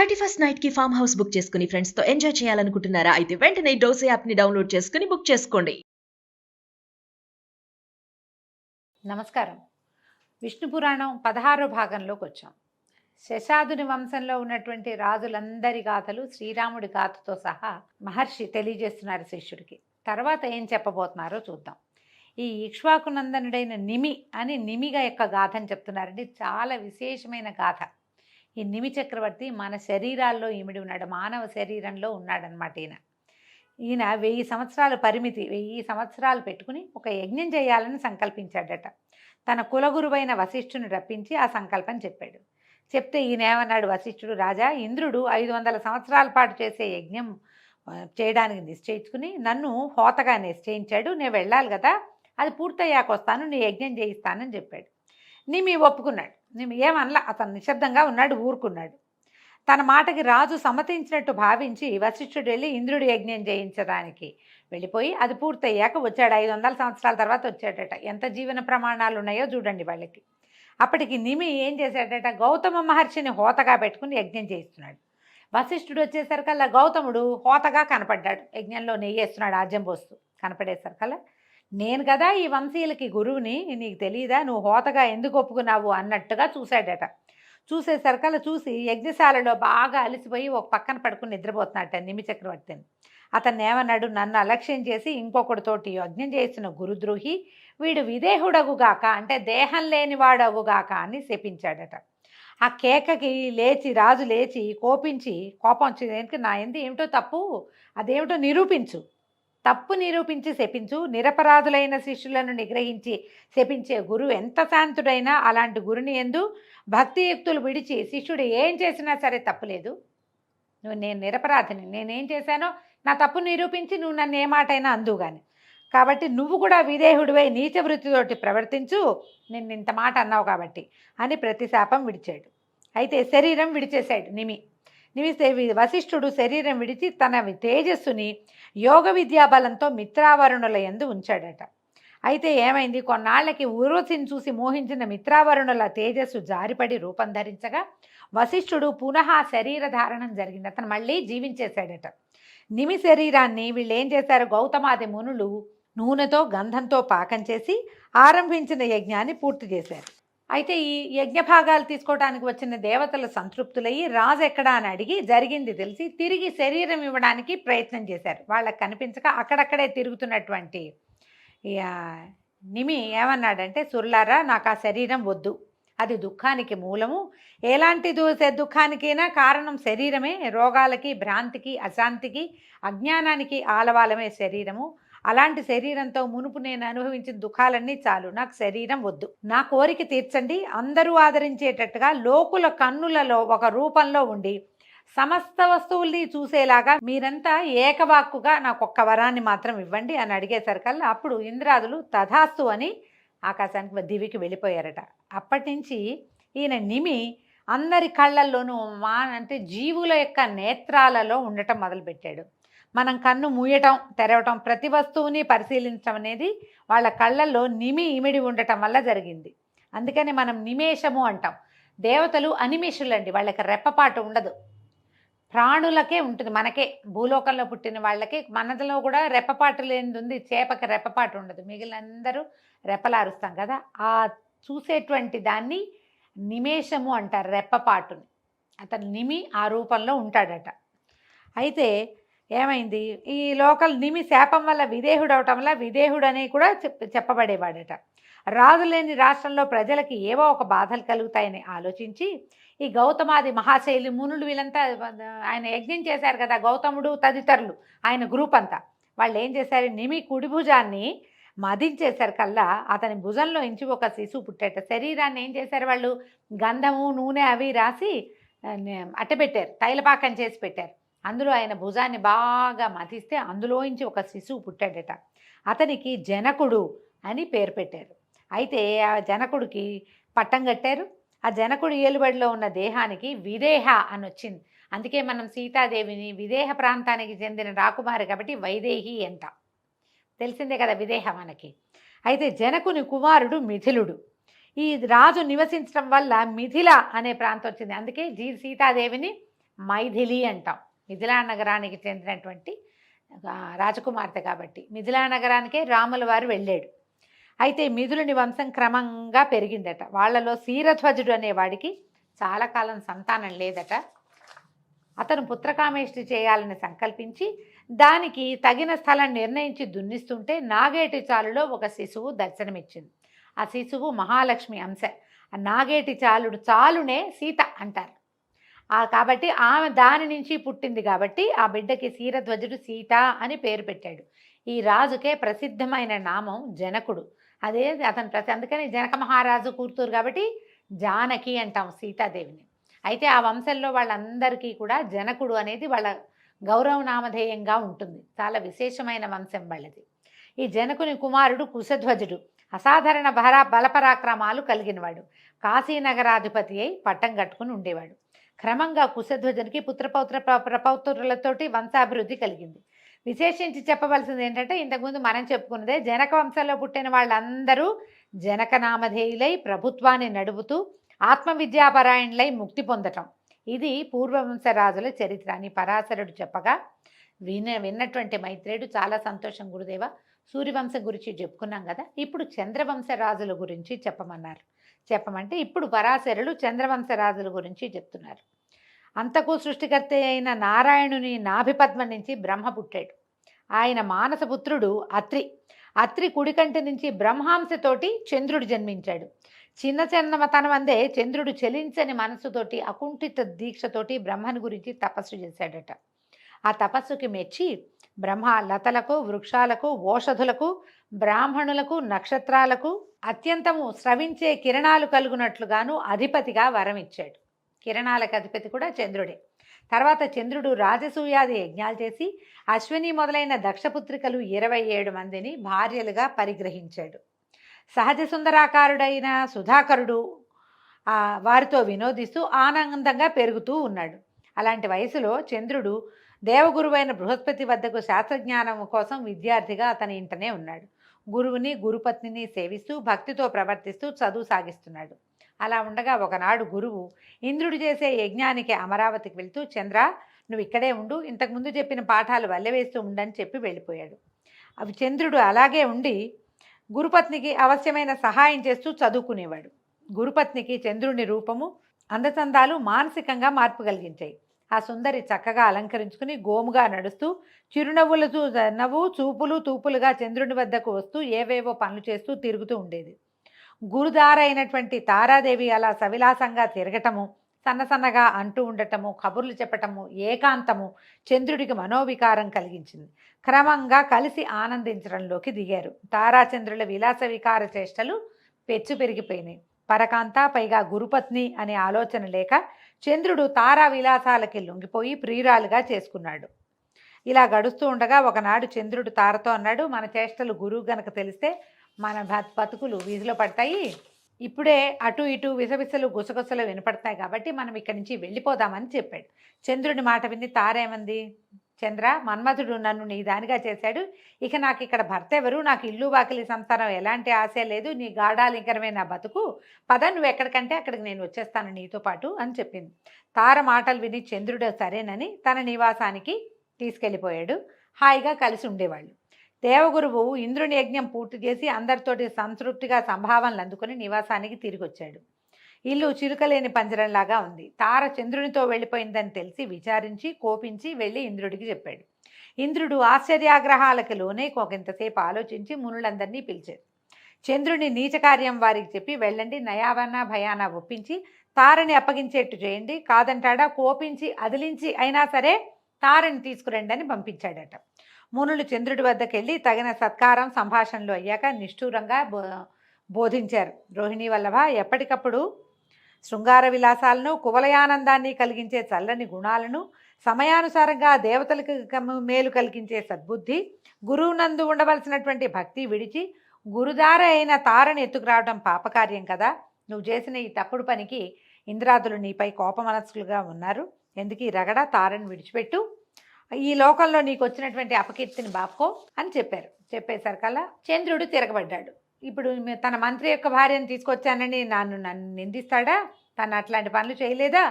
31st night కి farm house book చేసుకుని friends తో ఎంజాయ్ చేయాలనుకుంటున్నారా? అయితే వెంటనే డోసే యాప్ ని డౌన్లోడ్ చేసుకుని బుక్ చేసుకోండి. నమస్కారం. విష్ణు పురాణం 16వ భాగంలోకి వచ్చాం. శశాదుని వంశంలో ఉన్నటువంటి రాజులందరి గాథలు శ్రీరాముడి గాథతో సహా మహర్షి తెలియజేస్తున్నారు శిష్యుడికి. తర్వాత ఏం చెప్పబోతున్నారో చూద్దాం. ఈ ఇక్ష్వాకునందనుడైన నిమి అని నిమిగా యొక్క గాథని చెప్తున్నారండి. చాలా విశేషమైన గాథ. ఈ నిమి చక్రవర్తి మన శరీరాల్లో ఇమిడి ఉన్నాడు, మానవ శరీరంలో ఉన్నాడనమాట. ఈయన 1000 సంవత్సరాల పరిమితి, 1000 సంవత్సరాలు పెట్టుకుని ఒక యజ్ఞం చేయాలని సంకల్పించాడట. తన కులగురువైన వశిష్ఠుని రప్పించి ఆ సంకల్పం చెప్పాడు. చెప్తే ఈయన ఏమన్నాడు వశిష్ఠుడు, రాజా, ఇంద్రుడు 500 సంవత్సరాల పాటు చేసే యజ్ఞం చేయడానికి నిశ్చయించుకుని నన్ను హోతగా నిశ్చయించాడు. నేను వెళ్ళాలి కదా, అది పూర్తయ్యాక వస్తాను, నీ యజ్ఞం చేయిస్తానని చెప్పాడు. నిమి ఒప్పుకున్నాడు. నిమి ఏమనలా, అతను నిశ్శబ్దంగా ఉన్నాడు, ఊరుకున్నాడు. తన మాటకి రాజు సమ్మతించినట్టు భావించి వశిష్ఠుడు వెళ్ళి ఇంద్రుడి యజ్ఞం చేయించడానికి వెళ్ళిపోయి అది పూర్తయ్యాక వచ్చాడు. 500 సంవత్సరాల తర్వాత వచ్చాడట. ఎంత జీవన ప్రమాణాలు ఉన్నాయో చూడండి వాళ్ళకి. అప్పటికి నిమి ఏం చేశాడట, గౌతమ మహర్షిని హోతగా పెట్టుకుని యజ్ఞం చేయిస్తున్నాడు. వశిష్ఠుడు వచ్చేసరికల్లా గౌతముడు హోతగా కనపడ్డాడు, యజ్ఞంలో నెయ్యి వేస్తున్నాడు, ఆజ్యం పోస్తూ కనపడేసరికల్లా, నేను కదా ఈ వంశీయులకి గురువుని, నీకు తెలియదా, నువ్వు హోతగా ఎందుకు ఒప్పుకున్నావు అన్నట్టుగా చూశాడట. చూసేసరికల్లా చూసి యజ్ఞశాలలో బాగా అలసిపోయి ఒక పక్కన పడుకుని నిద్రపోతున్నట్ట నిమి చక్రవర్తిని. అతన్ని ఏమన్నాడు, నన్ను అలక్ష్యం చేసి ఇంకొకటితోటి యజ్ఞం చేసిన గురుద్రోహి, వీడు విదేహుడగుగాక, అంటే దేహం లేనివాడగుగాక అని శపించాడట. ఆ కేకకి రాజు లేచి కోపం వచ్చి, నా ఎందు ఏమిటో తప్పు, అదేమిటో నిరూపించు, తప్పు నిరూపించి శపించు, నిరపరాధులైన శిష్యులను నిగ్రహించి శపించే గురువు ఎంత శాంతుడైనా అలాంటి గురుని ఎందు భక్తియుక్తులు విడిచి శిష్యుడు ఏం చేసినా సరే తప్పులేదు. నేను నిరపరాధిని, నేనేం చేశానో నా తప్పు నిరూపించి నువ్వు నన్ను ఏ మాటైనా అందు కానీ, కాబట్టి నువ్వు కూడా విదేహుడివై నీచ వృత్తితోటి ప్రవర్తించు, నిన్ను ఇంత మాట అన్నావు కాబట్టి అని ప్రతిశాపం విడిచాడు. అయితే శరీరం విడిచేశాడు నిమి. వశిష్ఠుడు శరీరం విడిచి తన తేజస్సుని యోగ విద్యాబలంతో మిత్రావరుణుల యందు ఉంచాడట. అయితే ఏమైంది, కొన్నాళ్లకి ఊర్వశిని చూసి మోహించిన మిత్రావరుణుల తేజస్సు జారిపడి రూపం ధరించగా వశిష్ఠుడు పునః శరీర ధారణం జరిగింది. అతను మళ్ళీ జీవించేశాడట. నిమి శరీరాన్ని వీళ్ళు ఏం చేశారు, గౌతమాది మునులు నూనెతో గంధంతో పాకం చేసి ఆరంభించిన యజ్ఞాన్ని పూర్తి చేశారు. అయితే ఈ యజ్ఞభాగాలు తీసుకోవడానికి వచ్చిన దేవతలు సంతృప్తులయ్యి రాజు ఎక్కడా అని అడిగి జరిగింది తెలిసి తిరిగి శరీరం ఇవ్వడానికి ప్రయత్నం చేశారు. వాళ్ళకి కనిపించక అక్కడక్కడే తిరుగుతున్నటువంటి నిమి ఏమన్నాడంటే, సుర్లారా, నాకు ఆ శరీరం వద్దు, అది దుఃఖానికి మూలము, ఎలాంటి దుఃఖానికైనా కారణం శరీరమే, రోగాలకి, భ్రాంతికి, అశాంతికి, అజ్ఞానానికి ఆలవాలమే శరీరము. అలాంటి శరీరంతో మునుపు నేను అనుభవించిన దుఃఖాలన్నీ చాలు, నాకు శరీరం వద్దు, నా కోరిక తీర్చండి. అందరూ ఆదరించేటట్టుగా లోకుల కన్నులలో ఒక రూపంలో ఉండి సమస్త వస్తువుల్ని చూసేలాగా మీరంతా ఏకవాక్కుగా నాకు ఒక్క వరాన్ని మాత్రం ఇవ్వండి అని అడిగేసరికల్లా అప్పుడు ఇంద్రాదులు తథాస్తు అని ఆకాశానికి దివికి వెళ్ళిపోయారట. అప్పటి నుంచి ఈయన నిమి అందరి కళ్ళల్లోనూ అంటే జీవుల యొక్క నేత్రాలలో ఉండటం మొదలుపెట్టాడు. మనం కన్ను మూయటం తెరవటం, ప్రతి వస్తువుని పరిశీలించడం అనేది వాళ్ళ కళ్ళల్లో నిమి ఇమిడి ఉండటం వల్ల జరిగింది. అందుకని మనం నిమేషము అంటాం. దేవతలు అనిమేషులండి, వాళ్ళకి రెప్పపాటు ఉండదు. ప్రాణులకే ఉంటుంది, మనకే భూలోకంలో పుట్టిన వాళ్ళకి, మనలో కూడా రెప్పపాటు లేనిది ఉంది. చేపకి రెప్పపాటు ఉండదు, మిగిలిన అందరూ రెప్పలారుస్తాం కదా. ఆ చూసేటువంటి దాన్ని నిమేషము అంటారు, రెప్పపాటుని. అతను నిమి ఆ రూపంలో ఉంటాడట. అయితే ఏమైంది, ఈ లోకల్ నిమి శాపం వల్ల విదేహుడు అవటం వల్ల విదేహుడు అని కూడా చెప్పబడేవాడట. రాజు లేని రాష్ట్రంలో ప్రజలకి ఏవో ఒక బాధలు కలుగుతాయని ఆలోచించి ఈ గౌతమాది మహాశైలి మునులు వీళ్ళంతా ఆయన యజ్ఞం చేశారు కదా, గౌతముడు తదితరులు ఆయన గ్రూప్ అంతా, వాళ్ళు ఏం చేశారు, నిమి కుడి భుజాన్ని మదించేసరికల్లా అతని భుజంలో ఇంచి ఒక శిశువు పుట్టేట. శరీరాన్ని ఏం చేశారు వాళ్ళు, గంధము నూనె అవి రాసి అట్టబెట్టారు, తైలపాకం చేసి పెట్టారు. అందులో ఆయన భుజాన్ని బాగా మతిస్తే అందులోంచి ఒక శిశువు పుట్టాడట. అతనికి జనకుడు అని పేరు పెట్టారు. అయితే ఆ జనకుడికి పట్టం కట్టారు. ఆ జనకుడు ఏలుబడిలో ఉన్న దేహానికి విదేహ అని వచ్చింది. అందుకే మనం సీతాదేవిని విదేహ ప్రాంతానికి చెందిన రాకుమారి కాబట్టి వైదేహి అంట, తెలిసిందే కదా విదేహ మనకి. అయితే జనకుని కుమారుడు మిథిలుడు. ఈ రాజు నివసించడం వల్ల మిథిల అనే ప్రాంతం వచ్చింది. అందుకే సీతాదేవిని మైథిలి అంటాం. మిథిలా నగరానికి చెందినటువంటి రాజకుమార్తె కాబట్టి మిథిలా నగరానికే రాముల వారు వెళ్ళాడు. అయితే మిథులుని వంశం క్రమంగా పెరిగిందట. వాళ్ళలో శీరధ్వజుడు అనేవాడికి చాలా కాలం సంతానం లేదట. అతను పుత్రకామేష్టి చేయాలని సంకల్పించి దానికి తగిన స్థలం నిర్ణయించి దున్నిస్తుంటే నాగేటి చాలులో ఒక శిశువు దర్శనమిచ్చింది. ఆ శిశువు మహాలక్ష్మి అంశ. ఆ నాగేటి చాలునే సీత అంటారు. కాబట్టి ఆమె దాని నుంచి పుట్టింది కాబట్టి ఆ బిడ్డకి శీరధ్వజుడు సీత అని పేరు పెట్టాడు. ఈ రాజుకే ప్రసిద్ధమైన నామం జనకుడు. అదే అతను అందుకని జనక మహారాజు కూతురు కాబట్టి జానకి అంటాం సీతాదేవిని. అయితే ఆ వంశంలో వాళ్ళందరికీ కూడా జనకుడు అనేది వాళ్ళ గౌరవ నామధేయంగా ఉంటుంది. చాలా విశేషమైన వంశం వాళ్ళది. ఈ జనకుని కుమారుడు కుశధ్వజుడు అసాధారణ బలపరాక్రమాలు కలిగినవాడు. కాశీనగరాధిపతి అయి పట్టం కట్టుకుని ఉండేవాడు. క్రమంగా కుశధ్వజునికి ప్రపౌత్రులతోటి వంశాభివృద్ధి కలిగింది. విశేషించి చెప్పవలసింది ఏంటంటే ఇంతకుముందు మనం చెప్పుకున్నదే జనక వంశంలో పుట్టిన వాళ్ళందరూ జనక నామధేయులై ప్రభుత్వాన్ని నడుపుతూ ఆత్మవిద్యాపరాయణులై ముక్తి పొందటం. ఇది పూర్వవంశ రాజుల చరిత్ర అని పరాశరుడు చెప్పగా విన్నటువంటి మైత్రేయుడు చాలా సంతోషం గురుదేవ, సూర్యవంశం గురించి చెప్పుకున్నాం కదా, ఇప్పుడు చంద్రవంశ రాజుల గురించి చెప్పమంటే ఇప్పుడు పరాశరుడు చంద్రవంశ రాజుల గురించి చెప్తున్నారు. అంతకు సృష్టికర్త అయిన నారాయణుని నాభిపద్మ నుంచి బ్రహ్మ పుట్టాడు. ఆయన మానసపుత్రుడు అత్రి కుడికంటి నుంచి బ్రహ్మాంశతోటి చంద్రుడు జన్మించాడు. చిన్నతనం అందే చంద్రుడు చలించని మనసుతోటి అకుంఠిత దీక్షతోటి బ్రహ్మని గురించి తపస్సు చేశాడట. ఆ తపస్సుకి మెచ్చి బ్రహ్మ లతలకు, వృక్షాలకు, ఓషధులకు, బ్రాహ్మణులకు, నక్షత్రాలకు అత్యంతము స్రవించే కిరణాలు కలుగునట్లుగాను అధిపతిగా వరం ఇచ్చాడు. కిరణాలకు అధిపతి కూడా చంద్రుడే. తర్వాత చంద్రుడు రాజసూయాది యజ్ఞాలు చేసి అశ్విని మొదలైన దక్షపుత్రికలు 27 మందిని భార్యలుగా పరిగ్రహించాడు. సహజ సుందరాకారుడైన సుధాకరుడు వారితో వినోదిస్తూ ఆనందంగా పెరుగుతూ ఉన్నాడు. అలాంటి వయసులో చంద్రుడు దేవగురువైన బృహస్పతి వద్దకు శాస్త్రజ్ఞానం కోసం విద్యార్థిగా అతని ఇంటనే ఉన్నాడు. గురువుని గురుపత్నిని సేవిస్తూ భక్తితో ప్రవర్తిస్తూ చదువు సాగిస్తున్నాడు. అలా ఉండగా ఒకనాడు గురువు ఇంద్రుడు చేసే యజ్ఞానికి అమరావతికి వెళ్తూ, చంద్ర నువ్వు ఇక్కడే ఉండు, ఇంతకుముందు చెప్పిన పాఠాలు వల్లెవేస్తూ ఉండని చెప్పి వెళ్ళిపోయాడు. అవి చంద్రుడు అలాగే ఉండి గురుపత్నికి అవశ్యమైన సహాయం చేస్తూ చదువుకునేవాడు. గురుపత్నికి చంద్రుని రూపము, అందచందాలు మానసికంగా మార్పు కలిగించాయి. ఆ సుందరి చక్కగా అలంకరించుకుని గోముగా నడుస్తూ చిరునవ్వులు చూపులు తూపులుగా చంద్రుని వద్దకు వస్తూ ఏవేవో పనులు చేస్తూ తిరుగుతూ ఉండేది. గురుదారైనటువంటి తారాదేవి అలా సవిలాసంగా తిరగటము, సన్నసన్నగా అంటూ ఉండటము, కబుర్లు చెప్పటము, ఏకాంతము చంద్రుడికి మనోవికారం కలిగించింది. క్రమంగా కలిసి ఆనందించడంలోకి దిగారు. తారాచంద్రుల విలాస వికార చేష్టలు పెచ్చు పెరిగిపోయినాయి. పరకాంత పైగా గురుపత్ని అనే ఆలోచన లేక చంద్రుడు తారా విలాసాలకి లొంగిపోయి ప్రియురాలుగా చేసుకున్నాడు. ఇలా గడుస్తూ ఉండగా ఒకనాడు చంద్రుడు తారతో అన్నాడు, మన చేష్టలు గురువు గనక తెలిస్తే మన బతుకులు వీధిలో పడతాయి. ఇప్పుడే అటు ఇటు విసవిసలు గుసగుసలు వినపడతాయి కాబట్టి మనం ఇక్కడి నుంచి వెళ్ళిపోదామని చెప్పాడు. చంద్రుడి మాట విని తారేమంది, చంద్ర మన్మథుడు నన్ను నీ దానిగా చేశాడు, ఇక నాకు ఇక్కడ భర్త ఎవరు, నాకు ఇల్లు వాకిలి సంసారం ఎలాంటి ఆశ లేదు, నీ గాఢాలింకరమే నా బతుకు, పద నువ్వు ఎక్కడికంటే అక్కడికి నేను వచ్చేస్తాను నీతో పాటు అని చెప్పింది. తార మాటలు విని చంద్రుడు సరేనని తన నివాసానికి తీసుకెళ్ళిపోయాడు. హాయిగా కలిసి ఉండేవాళ్ళు. దేవగురువు ఇంద్రుని యజ్ఞం పూర్తి చేసి అందరితోటి సంతృప్తిగా సంభావనలు అందుకుని నివాసానికి తిరిగి వచ్చాడు. ఇల్లు చిలుకలేని పంజరంలాగా ఉంది. తార చంద్రునితో వెళ్ళిపోయిందని తెలిసి విచారించి కోపించి వెళ్ళి ఇంద్రుడికి చెప్పాడు. ఇంద్రుడు ఆశ్చర్యాగ్రహాలకు లోనే ఒకంతసేపు ఆలోచించి మునులందరినీ పిలిచాడు. చంద్రుని నీచ కార్యం వారికి చెప్పి వెళ్ళండి, నయావన్న భయాన ఒప్పించి తారని అప్పగించేట్టు చేయండి, కాదంటాడా కోపించి అదిలించి అయినా సరే తారని తీసుకురండి అని పంపించాడట. మునులు చంద్రుడి వద్దకు వెళ్ళి తగిన సత్కారం సంభాషణలు అయ్యాక నిష్ఠూరంగా బోధించారు. రోహిణీ వల్లభ, ఎప్పటికప్పుడు శృంగార విలాసాలను కువలయానందాన్ని కలిగించే చల్లని గుణాలను, సమయానుసారంగా దేవతలకు మేలు కలిగించే సద్బుద్ధి, గురువునందు ఉండవలసినటువంటి భక్తి విడిచి గురుదార అయిన తారని ఎత్తుకురావడం పాపకార్యం కదా. నువ్వు చేసిన ఈ తప్పుడు పనికి ఇంద్రాదులు నీపై కోపమనస్కులుగా ఉన్నారు. ఎందుకు ఈ రగడ, తారని విడిచిపెట్టు, ఈ లోకంలో నీకు వచ్చినటువంటి అపకీర్తిని బాపుకో అని చెప్పారు. చెప్పేసరికల్లా చంద్రుడు తిరగబడ్డాడు. ఇప్పుడు తన మంత్రి యొక్క భార్యను తీసుకొచ్చానని నన్ను నిందిస్తాడా, తను అట్లాంటి పనులు చేయలేదా,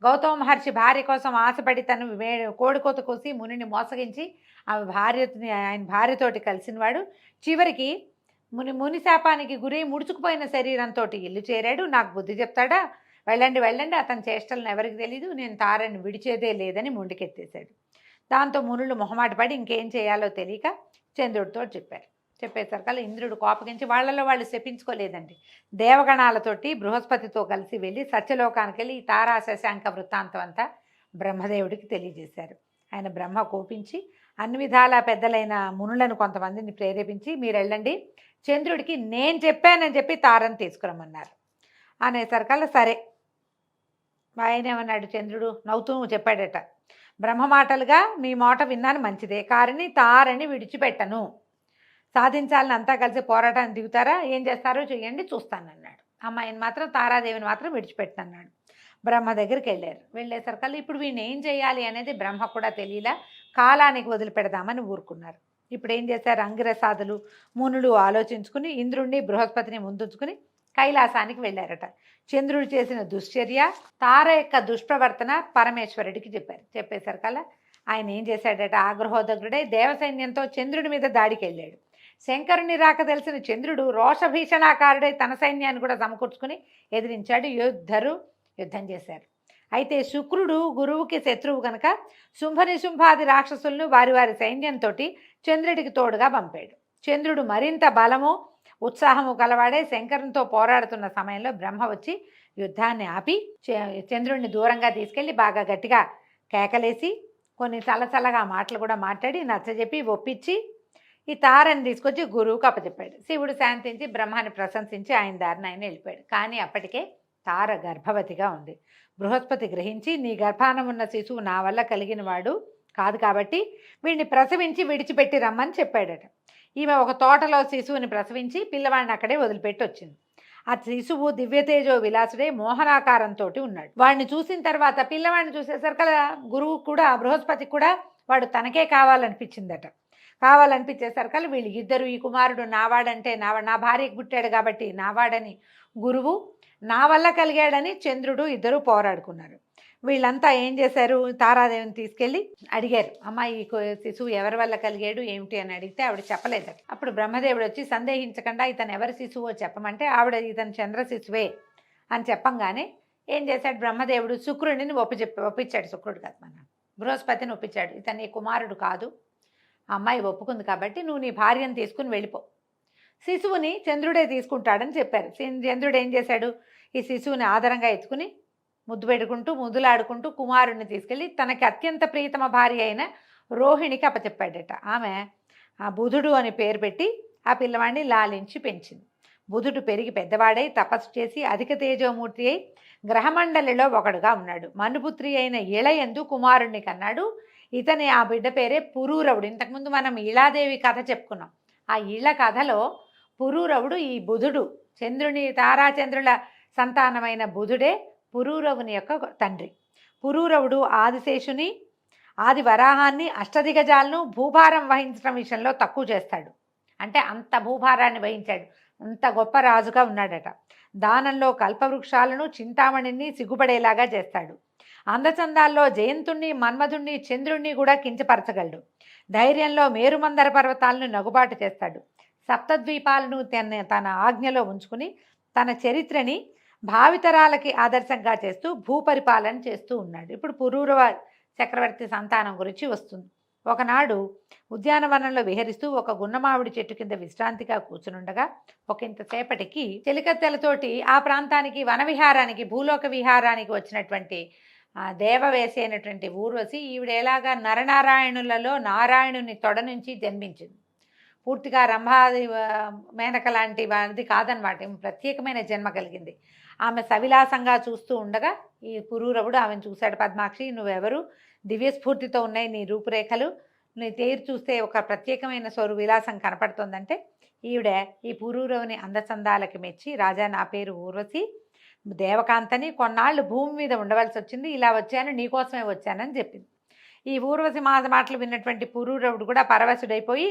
గౌతమ మహర్షి భార్య కోసం ఆశపడి తను కోడికోత కోసి మునిని మోసగించి ఆయన భార్యతోటి కలిసినవాడు చివరికి ముని శాపానికి గురి ముడుచుకుపోయిన శరీరంతో ఇల్లు చేరాడు. నాకు బుద్ధి చెప్తాడా, వెళ్ళండి వెళ్ళండి, అతని చేష్టలను ఎవరికి తెలీదు, నేను తారని విడిచేదే లేదని మొండికెత్తేశాడు. దాంతో మునులు మొహమాట పడి ఇంకేం చేయాలో తెలియక చంద్రుడితో చెప్పేసరికల్లా ఇంద్రుడు కోపగించి వాళ్ళలో వాళ్ళు శపించుకోలేదండి. దేవగణాలతోటి బృహస్పతితో కలిసి వెళ్ళి సత్యలోకానికి వెళ్ళి ఈ తారా శశాంక వృత్తాంతం అంతా బ్రహ్మదేవుడికి తెలియజేశారు. ఆయన బ్రహ్మ కోపించి అన్ని విధాల పెద్దలైన మునులను కొంతమందిని ప్రేరేపించి మీరు వెళ్ళండి, చంద్రుడికి నేను చెప్పానని చెప్పి తారని తీసుకురమ్మన్నారు. అనేసరికల్లా సరే. ఆయన ఏమన్నాడు, చంద్రుడు నవ్వుతూ చెప్పాడట, బ్రహ్మ మాటలుగా మీ మాట విన్నాను మంచిదే, కానీ తారని విడిచిపెట్టను, సాధించాలని అంతా కలిసి పోరాటాన్ని దిగుతారా, ఏం చేస్తారో చేయండి చూస్తానన్నాడు. అమ్మాయిని మాత్రం తారాదేవిని మాత్రం విడిచిపెట్టనన్నాడు. బ్రహ్మ దగ్గరికి వెళ్ళేసరికల్లా ఇప్పుడు వీడిని ఏం చేయాలి అనేది బ్రహ్మ కూడా తెలియలా, కాలానికి వదిలిపెడదామని ఊరుకున్నారు. ఇప్పుడు ఏం చేశారు, అంగిరసాదులు మునులు ఆలోచించుకుని ఇంద్రుణ్ణి బృహస్పతిని ముందుంచుకుని కైలాసానికి వెళ్ళారట. చంద్రుడు చేసిన దుశ్చర్య, తార యొక్క దుష్ప్రవర్తన పరమేశ్వరుడికి చెప్పేసరికల్లా ఆయన ఏం చేశాడట, ఆగ్రహోదగ్రుడై దేవసైన్యంతో చంద్రుడి మీద దాడికి వెళ్ళాడు. శంకరుని రాక తెలిసిన చంద్రుడు రోషభీషణాకారుడై తన సైన్యాన్ని కూడా సమకూర్చుకుని ఎదిరించాడు. యుద్ధం చేశారు. అయితే శుక్రుడు గురువుకి శత్రువు కనుక శుంభాది రాక్షసులను వారి సైన్యంతో చంద్రుడికి తోడుగా పంపాడు. చంద్రుడు మరింత బలము ఉత్సాహము కలవాడే శంకరునితో పోరాడుతున్న సమయంలో బ్రహ్మ వచ్చి యుద్ధాన్ని ఆపి చంద్రుడిని దూరంగా తీసుకెళ్ళి బాగా గట్టిగా కేకలేసి కొన్ని చల్లచల్లగా మాటలు కూడా మాట్లాడి నచ్చజెప్పి ఒప్పించి ఈ తారని తీసుకొచ్చి గురువుకు అప్పచెప్పాడు. శివుడు శాంతించి బ్రహ్మాన్ని ప్రశంసించి ఆయన దారిని ఆయన వెళ్ళిపోయాడు. కానీ అప్పటికే తార గర్భవతిగా ఉంది. బృహస్పతి గ్రహించి నీ గర్భాన ఉన్న శిశువు నా వల్ల కలిగిన వాడు కాదు కాబట్టి వీడిని ప్రసవించి విడిచిపెట్టి రమ్మని చెప్పాడట. ఈమె ఒక తోటలో శిశువుని ప్రసవించి పిల్లవాడిని అక్కడే వదిలిపెట్టి వచ్చింది. ఆ శిశువు దివ్యతేజో విలాసుడే మోహనాకారంతో ఉన్నాడు. వాడిని చూసిన తర్వాత పిల్లవాడిని చూసేసరికల్లా గురువు కూడా బృహస్పతికి కూడా వాడు తనకే కావాలనిపించేసరికల్లా వీళ్ళు ఇద్దరు ఈ కుమారుడు నావాడంటే నా భార్యకు పుట్టాడు కాబట్టి నావాడని గురువు, నా వల్ల కలిగాడని చంద్రుడు ఇద్దరు పోరాడుకున్నారు. వీళ్ళంతా ఏం చేశారు, తారాదేవిని తీసుకెళ్ళి అడిగారు, అమ్మ ఈ శిశువు ఎవరి వల్ల కలిగాడు ఏమిటి అని అడిగితే ఆవిడ చెప్పలేదట. అప్పుడు బ్రహ్మదేవుడు వచ్చి సందేహించకుండా ఇతను ఎవరి శిశువో చెప్పమంటే ఆవిడ ఇతను చంద్ర శిశువే అని చెప్పంగానే ఏం చేశాడు బ్రహ్మదేవుడు, శుక్రుడిని ఒప్పించాడు. శుక్రుడు కాదు, మన బృహస్పతిని ఒప్పించాడు. ఇతని కుమారుడు కాదు, ఆ అమ్మాయి ఒప్పుకుంది కాబట్టి నువ్వు నీ భార్యను తీసుకుని వెళ్ళిపో, శిశువుని చంద్రుడే తీసుకుంటాడని చెప్పారు. చంద్రుడు ఏం చేశాడు, ఈ శిశువుని ఆదరంగా ఎత్తుకుని ముద్దులాడుకుంటూ కుమారుడిని తీసుకెళ్ళి తనకి అత్యంత ప్రియతమ భార్య అయిన రోహిణికి అప్పచెప్పాడట. ఆమె ఆ బుధుడు అని పేరు పెట్టి ఆ పిల్లవాడిని లాలించి పెంచింది. బుధుడు పెరిగి పెద్దవాడై తపస్సు చేసి అధిక తేజోమూర్తి అయి గ్రహమండలిలో ఒకడుగా ఉన్నాడు. మనుపుత్రి అయిన ఇళయందు కుమారుణ్ణి కన్నాడు. ఇతని ఆ బిడ్డ పేరే పురూరవుడు. ఇంతకుముందు మనం ఇళాదేవి కథ చెప్పుకున్నాం. ఆ ఇళ్ళ కథలో పురూరవుడు ఈ బుధుడు, తారాచంద్రుల సంతానమైన బుధుడే పురూరవుని యొక్క తండ్రి. పురూరవుడు ఆదిశేషుని, ఆది వరాహాన్ని, అష్టదిగజాలను భూభారం వహించడం విషయంలో తక్కువ చేస్తాడు. అంటే అంత భూభారాన్ని వహించాడు, అంత గొప్ప రాజుగా ఉన్నాడట. దానంలో కల్పవృక్షాలను, చింతామణిని సిగ్గుపడేలాగా చేస్తాడు. అందచందాల్లో జయంతుణ్ణి, మన్మధుణ్ణి, చంద్రుణ్ణి కూడా కించపరచగలడు. ధైర్యంలో మేరుమందర పర్వతాలను నగుబాటు చేస్తాడు. సప్తద్వీపాలను తన ఆజ్ఞలో ఉంచుకుని తన చరిత్రని భావితరాలకి ఆదర్శంగా చేస్తూ భూపరిపాలన చేస్తూ ఉన్నాడు. ఇప్పుడు పురూరవ చక్రవర్తి సంతానం గురించి వస్తుంది. ఒకనాడు ఉద్యానవనంలో విహరిస్తూ ఒక గున్నమావిడి చెట్టు కింద విశ్రాంతిగా కూర్చునుండగా ఇంతసేపటికి చెలికత్తెలతోటి ఆ ప్రాంతానికి వనవిహారానికి, భూలోక విహారానికి వచ్చినటువంటి దేవవేసి అయినటువంటి ఊర్వశి ఈవిడ ఎలాగా నరనారాయణులలో నారాయణుని తొడ నుంచి జన్మించింది. పూర్తిగా రంభాది మేనక లాంటి వారిది కాదనమాట, ప్రత్యేకమైన జన్మ కలిగింది. ఆమె సవిలాసంగా చూస్తూ ఉండగా ఈ పురూరవుడు ఆమెను చూశాడు. పద్మాక్షి, నువ్వెవరు, దివ్యస్ఫూర్తితో ఉన్నాయి నీ రూపురేఖలు, నీ తేరు చూస్తే ఒక ప్రత్యేకమైన విలాసం కనపడుతుందంటే ఈవిడ ఈ పురూరవుని అందచందాలకి మెచ్చి, రాజా నా పేరు ఊర్వశి, దేవకాంతని, కొన్నాళ్ళు భూమి మీద ఉండవలసి వచ్చింది, ఇలా వచ్చాను, నీకోసమే వచ్చానని చెప్పింది. ఈ ఊర్వశి మాటలు విన్నటువంటి పురూరవుడు కూడా పరవశుడైపోయి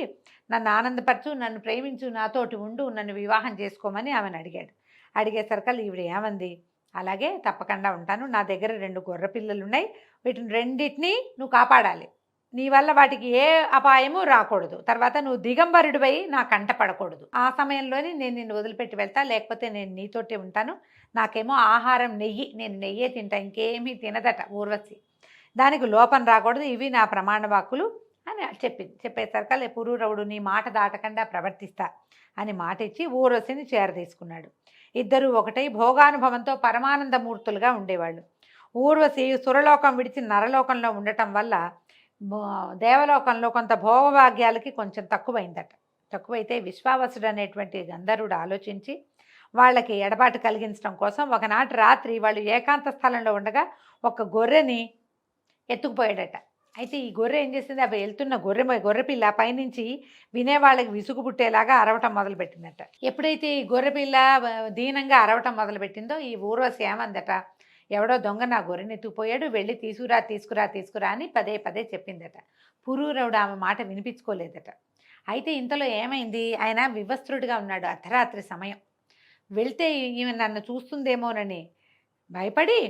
నన్ను ఆనందపరచు, నన్ను ప్రేమించు, నాతోటి ఉండు, నన్ను వివాహం చేసుకోమని ఆమెను అడిగాడు. అడిగేసరికల్లా ఈవిడ ఏమంది, అలాగే తప్పకుండా ఉంటాను. నా దగ్గర 2 గొర్రె పిల్లలున్నాయి. వీటిని రెండిటిని నువ్వు కాపాడాలి. నీ వల్ల వాటికి ఏ అపాయము రాకూడదు. తర్వాత నువ్వు దిగంబరుడివై నా కంట పడకూడదు. ఆ సమయంలోనే నేను నిన్ను వదిలిపెట్టి వెళ్తా. లేకపోతే నేను నీతోటే ఉంటాను. నాకేమో ఆహారం నెయ్యి. నేను నెయ్యే తింటా. ఇంకేమీ తినదట ఊర్వశి. దానికి లోపం రాకూడదు. ఇవి నా ప్రమాణ వాక్కులు అని చెప్పింది. చెప్పేసరికల్లా పురూరవుడు నీ మాట దాటకుండా ప్రవర్తిస్తా అని మాట ఇచ్చి ఊర్వశిని చేరదీసుకున్నాడు. ఇద్దరూ ఒకటై భోగానుభవంతో పరమానందమూర్తులుగా ఉండేవాళ్ళు. ఊర్వశి సురలోకం విడిచి నరలోకంలో ఉండటం వల్ల దేవలోకంలో కొంత భోగభాగ్యాలకి కొంచెం తక్కువైతే విశ్వావసుడు అనేటువంటి గంధర్వుడు ఆలోచించి వాళ్ళకి ఎడబాటు కలిగించడం కోసం ఒకనాటి రాత్రి వాళ్ళు ఏకాంత స్థలంలో ఉండగా ఒక గొర్రెని ఎత్తుకుపోయాడట. అయితే ఈ గొర్రె ఏం చేసింది, అవి వెళ్తున్న గొర్రెపిల్ల పైనుంచి వినేవాళ్ళకి విసుగు పుట్టేలాగా అరవటం మొదలుపెట్టిందట. ఎప్పుడైతే ఈ గొర్రెపిల్ల దీనంగా అరవటం మొదలుపెట్టిందో ఈ ఊర్వశి ఏమందట, ఎవడో దొంగ నా గొర్రెని ఎత్తుకుపోయాడు, వెళ్ళి తీసుకురా అని పదే చెప్పిందట. పురూరవుడు ఆమె మాట వినిపించుకోలేదట. అయితే ఇంతలో ఏమైంది, ఆయన వివస్త్రుడిగా ఉన్నాడు. అర్ధరాత్రి సమయం. వెళ్తే ఈమె నన్ను చూస్తుందేమోనని భయపడి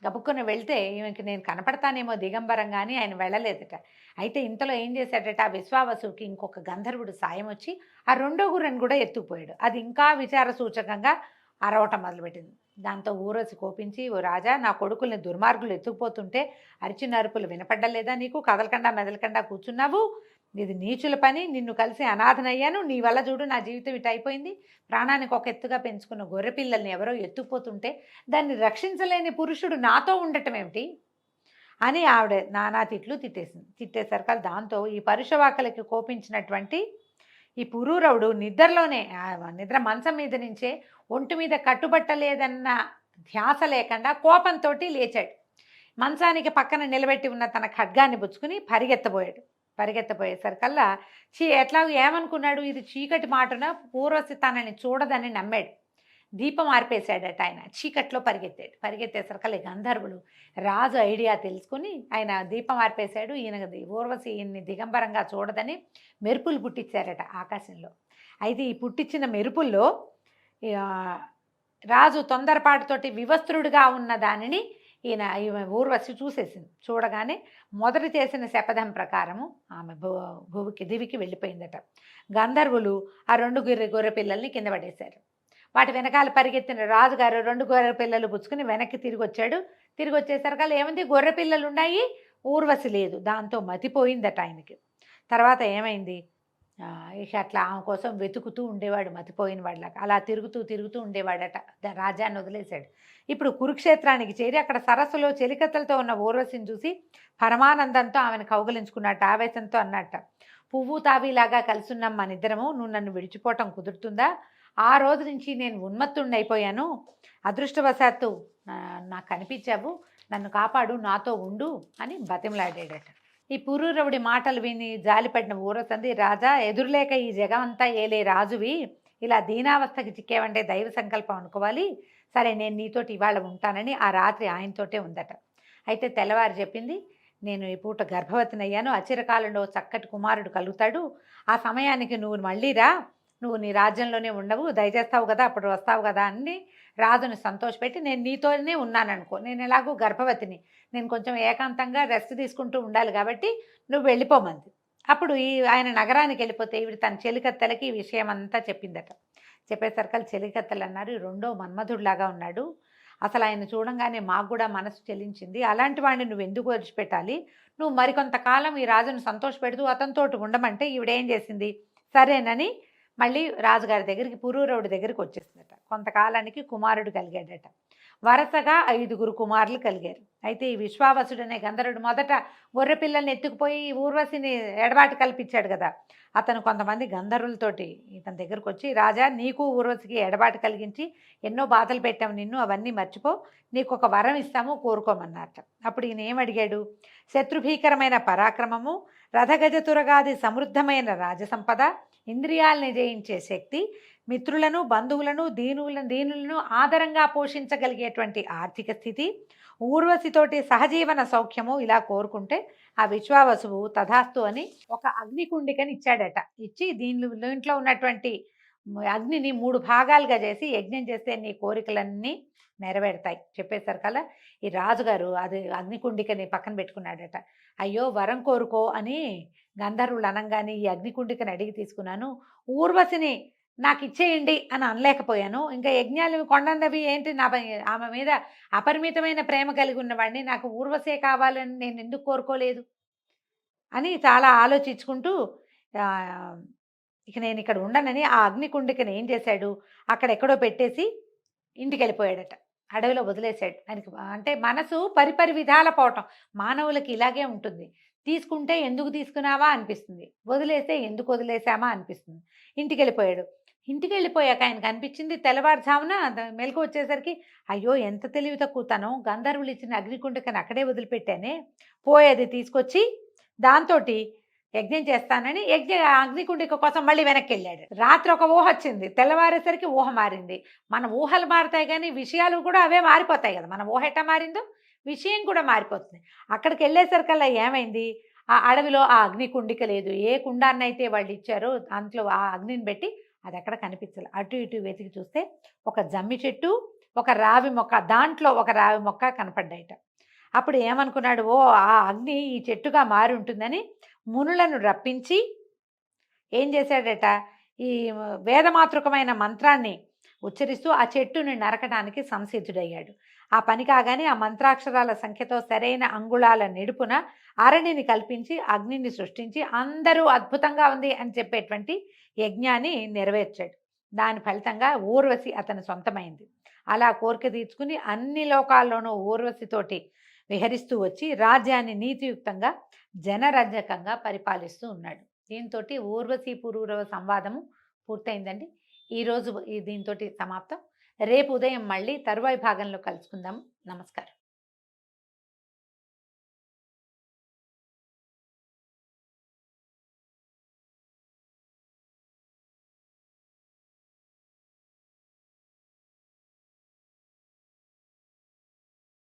గబుక్కున వెళ్తే ఈమెకి నేను కనపడతానేమో దిగంబరంగా అని ఆయన వెళ్ళలేదట. అయితే ఇంతలో ఏం చేశాడట, ఆ విశ్వావసుకి ఇంకొక గంధర్వుడు సాయం వచ్చి ఆ రెండో గుర్రెని కూడా ఎత్తుకుపోయాడు. అది ఇంకా విచార సూచకంగా అరవటం మొదలుపెట్టింది. దాంతో ఊర్వశి కోపించి, ఓ రాజా, నా కొడుకుల్ని దుర్మార్గులు ఎత్తుకుపోతుంటే అరిచిన అరుపులు వినపడ్డలేదా నీకు? కదలకుండా మెదలకుండా కూర్చున్నావు. ఇది నీచుల పని. నిన్ను కలిసి అనాథనయ్యాను. నీ వల్ల చూడు నా జీవితం ఇటు అయిపోయింది. ప్రాణానికి ఒక ఎత్తుగా పెంచుకున్న గొర్రె పిల్లల్ని ఎవరో ఎత్తుకుపోతుంటే దాన్ని రక్షించలేని పురుషుడు నాతో ఉండటం ఏమిటి అని ఆవిడ నానా తిట్లు తిట్టేసరికి దాంతో ఈ పరుషవాకలకి కోపించినటువంటి ఈ పురూరవుడు నిద్ర మంచం మీద నుంచే ఒంటి మీద కట్టుబట్టలేదన్న ధ్యాస లేకుండా కోపంతో లేచాడు. మంచానికి పక్కన నిలబెట్టి ఉన్న తన ఖడ్గాన్ని పుచ్చుకుని పరిగెత్తపోయేసరికల్లా ఎట్లాగో ఏమనుకున్నాడు, ఇది చీకటి మాటున ఊర్వశి తనని చూడదని నమ్మాడు. దీపం ఆర్పేశాడట. ఆయన చీకట్లో పరిగెత్తేసరికల్లా గంధర్వులు రాజు ఐడియా తెలుసుకుని ఆయన దీపం ఆర్పేశాడు. ఊర్వశి ఈయన్ని దిగంబరంగా చూడదని మెరుపులు పుట్టించారట ఆకాశంలో. అయితే ఈ పుట్టించిన మెరుపుల్లో రాజు తొందరపాటుతోటి వివస్త్రుడిగా ఉన్న దానిని ఈమె ఊర్వశి చూసేసింది. చూడగానే మొదట చేసిన శపథం ప్రకారము ఆమె దివికి వెళ్ళిపోయిందట. గంధర్వులు ఆ 2 గొర్రె పిల్లల్ని కింద పడేశారు. వాటి వెనకాల పరిగెత్తిన రాజుగారు 2 గొర్రె పిల్లలు పుచ్చుకుని వెనక్కి తిరిగి వచ్చేసరికల్లా ఏముంది, గొర్రె పిల్లలు ఉన్నాయి, ఊర్వశి లేదు. దాంతో మతిపోయిందట ఆయనకి. తర్వాత ఏమైంది, ఇక అట్లా ఆమె కోసం వెతుకుతూ ఉండేవాడు మతిపోయిన వాళ్ళకి. అలా తిరుగుతూ ఉండేవాడట. రాజ్యాన్ని వదిలేశాడు. ఇప్పుడు కురుక్షేత్రానికి చేరి అక్కడ సరస్సులో చెలికత్తలతో ఉన్న ఊర్వశిని చూసి పరమానందంతో ఆమెను కౌగలించుకున్నట్ట. ఆవేశంతో అన్నట్ట, పువ్వు తాబీలాగా కలుసున్నాం మనిద్దరము, నువ్వు నన్ను విడిచిపోవటం కుదురుతుందా? ఆ రోజు నుంచి నేను ఉన్మత్తుణ్ణి అయిపోయాను. అదృష్టవశాత్తు నాకు కనిపించావు, నన్ను కాపాడు, నాతో ఉండు అని బతిమలాడాడట. ఈ పురూరవుడి మాటలు విని జాలిపడిన ఊరసంది, రాజా, ఎదురులేక ఈ జగమంతా ఏలే రాజువి, ఇలా దీనావస్థకి చిక్కేవంటే దైవ సంకల్పం అనుకోవాలి. సరే, నేను నీతోటి ఇవాళ ఉంటానని ఆ రాత్రి ఆయనతోటే ఉందట. అయితే తెల్లవారు చెప్పింది, నేను ఈ పూట గర్భవతినయ్యాను, అచిరకాలంలో చక్కటి కుమారుడు కలుగుతాడు, ఆ సమయానికి నువ్వు మళ్ళీ రా, నువ్వు నీ రాజ్యంలోనే ఉండవు, దయచేస్తావు కదా, అప్పుడు వస్తావు కదా అని రాజుని సంతోషపెట్టి, నేను నీతోనే ఉన్నాననుకో, నేను ఎలాగో గర్భవతిని, నేను కొంచెం ఏకాంతంగా రెస్ట్ తీసుకుంటూ ఉండాలి కాబట్టి నువ్వు వెళ్ళిపోమంది. అప్పుడు ఆయన నగరానికి వెళ్ళిపోతే ఈవిడ తన చెలికత్తెలకి ఈ విషయం అంతా చెప్పిందట. చెప్పేసరికి చెలికత్తెలు అన్నారు, రెండో మన్మధుడిలాగా ఉన్నాడు, అసలు ఆయన చూడంగానే మాకు కూడా మనసు చెలించింది, అలాంటి వాడిని నువ్వు ఎందుకు విడిచిపెట్టాలి, నువ్వు మరికొంతకాలం ఈ రాజును సంతోషపెడుతూ అతనితోటి ఉండమంటే ఈవిడేం చేసింది, సరేనని మళ్ళీ రాజుగారి దగ్గరికి పురూరవుడి దగ్గరికి వచ్చేసిందట. కొంతకాలానికి కుమారుడు కలిగాడట. వరుసగా 5 కుమారులు కలిగారు. అయితే ఈ విశ్వావసుడనే గంధర్వుడు మొదట గొర్రె పిల్లల్ని ఎత్తుకుపోయి ఊర్వశిని ఎడబాటు కల్పించాడు కదా, అతను కొంతమంది గంధర్వులతోటి ఇతని దగ్గరకు వచ్చి, రాజా, నీకు ఊర్వశికి ఎడబాటు కలిగించి ఎన్నో బాధలు పెట్టాము నిన్ను, అవన్నీ మర్చిపో, నీకు ఒక వరం ఇస్తాము, కోరుకోమన్నట్ట. అప్పుడు ఈయన ఏమడిగాడు, శత్రుభీకరమైన పరాక్రమము, రథగజ తురగాది సమృద్ధమైన రాజసంపద, ఇంద్రియాలని జయించే శక్తి, మిత్రులను బంధువులను దీనులను ఆదరంగా పోషించగలిగేటువంటి ఆర్థిక స్థితి, ఊర్వశితోటి సహజీవన సౌఖ్యము ఇలా కోరుకుంటే ఆ విశ్వావసువు తథాస్తు అని ఒక అగ్నికుండికని ఇచ్చాడట. ఇచ్చి దీంట్లో ఉన్నటువంటి అగ్నిని 3 భాగాలుగా చేసి యజ్ఞం చేస్తే నీ కోరికలన్నీ నెరవేరుతాయి చెప్పేసరి కల్లా ఈ రాజుగారు అది అగ్నికుండికని పక్కన పెట్టుకున్నాడట. అయ్యో వరం కోరుకో అని గంధర్వులు అనంగానే ఈ అగ్నికుండికని అడిగి తీసుకున్నాను. ఊర్వశిని నాకు ఇచ్చేయండి అని అనలేకపోయాను. ఇంకా యజ్ఞాలు కొండన్నవి ఏంటి ఆమె మీద అపరిమితమైన ప్రేమ కలిగి ఉన్నవాడిని, నాకు ఊర్వశే కావాలని నేను ఎందుకు కోరుకోలేదు అని చాలా ఆలోచించుకుంటూ ఇక నేను ఇక్కడ ఉండనని ఆ అగ్నికుండికని ఏం చేశాడు, అక్కడెక్కడో పెట్టేసి ఇంటికి వెళ్ళిపోయాడట. అడవిలో వదిలేశాడు. ఆయనకి అంటే మనసు పరిపరి విధాల పోవటం మానవులకి ఇలాగే ఉంటుంది. తీసుకుంటే ఎందుకు తీసుకున్నావా అనిపిస్తుంది, వదిలేస్తే ఎందుకు వదిలేసామా అనిపిస్తుంది. ఇంటికి వెళ్ళిపోయాడు. ఇంటికి వెళ్ళిపోయాక ఆయనకు అనిపించింది తెల్లవారుజామున మెలకు వచ్చేసరికి, అయ్యో ఎంత తెలివి తక్కువతనం, గంధర్వులు ఇచ్చిన అగ్నికుండికని అక్కడే వదిలిపెట్టానే, పోయేది తీసుకొచ్చి దాంతో యజ్ఞం చేస్తానని అగ్నికుండిక కోసం మళ్ళీ వెనక్కి వెళ్ళాడు. రాత్రి ఒక ఊహ వచ్చింది, తెల్లవారేసరికి ఊహ మారింది. మన ఊహలు మారుతాయి కానీ విషయాలు కూడా అవే మారిపోతాయి కదా. మన ఊహ ఎట్టా మారిందో విషయం కూడా మారిపోతుంది. అక్కడికి వెళ్ళేసరికల్లా ఏమైంది, ఆ అడవిలో ఆ అగ్నికుండిక లేదు. ఏ కుండాన్నైతే వాళ్ళు ఇచ్చారో దాంట్లో ఆ అగ్నిని పెట్టి అది ఎక్కడ కనిపించాలి. అటు ఇటు వెతికి చూస్తే ఒక జమ్మి చెట్టు, ఒక రావి మొక్క, దాంట్లో ఒక రావి మొక్క కనపడ్డాయిట. అప్పుడు ఏమనుకున్నాడు, ఓ ఆ అగ్ని ఈ చెట్టుగా మారి ఉంటుందని మునులను రప్పించి ఏం చేశాడట, ఈ వేదమాతృకమైన మంత్రాన్ని ఉచ్చరిస్తూ ఆ చెట్టుని నరకడానికి సంసిద్ధుడయ్యాడు. ఆ పని కాగానే ఆ మంత్రాక్షరాల సంఖ్యతో సరైన అంగుళాల నిడుపున అరణిని కల్పించి అగ్నిని సృష్టించి అందరూ అద్భుతంగా ఉంది అని చెప్పేటువంటి యజ్ఞాన్ని నెరవేర్చాడు. దాని ఫలితంగా ఊర్వశి అతని సొంతమైంది. అలా కోరిక తీర్చుకుని అన్ని లోకాల్లోనూ ఊర్వశితోటి విహరిస్తూ వచ్చి రాజ్యాన్ని నీతియుక్తంగా జనరంజకంగా పరిపాలిస్తూ ఉన్నాడు. దీంతో ఊర్వశీ పురూరవ సంవాదము పూర్తయిందండి. ఈరోజు దీంతో సమాప్తం. రేపు ఉదయం మళ్ళీ తరువాయి భాగంలో కలుసుకుందాం. నమస్కారం.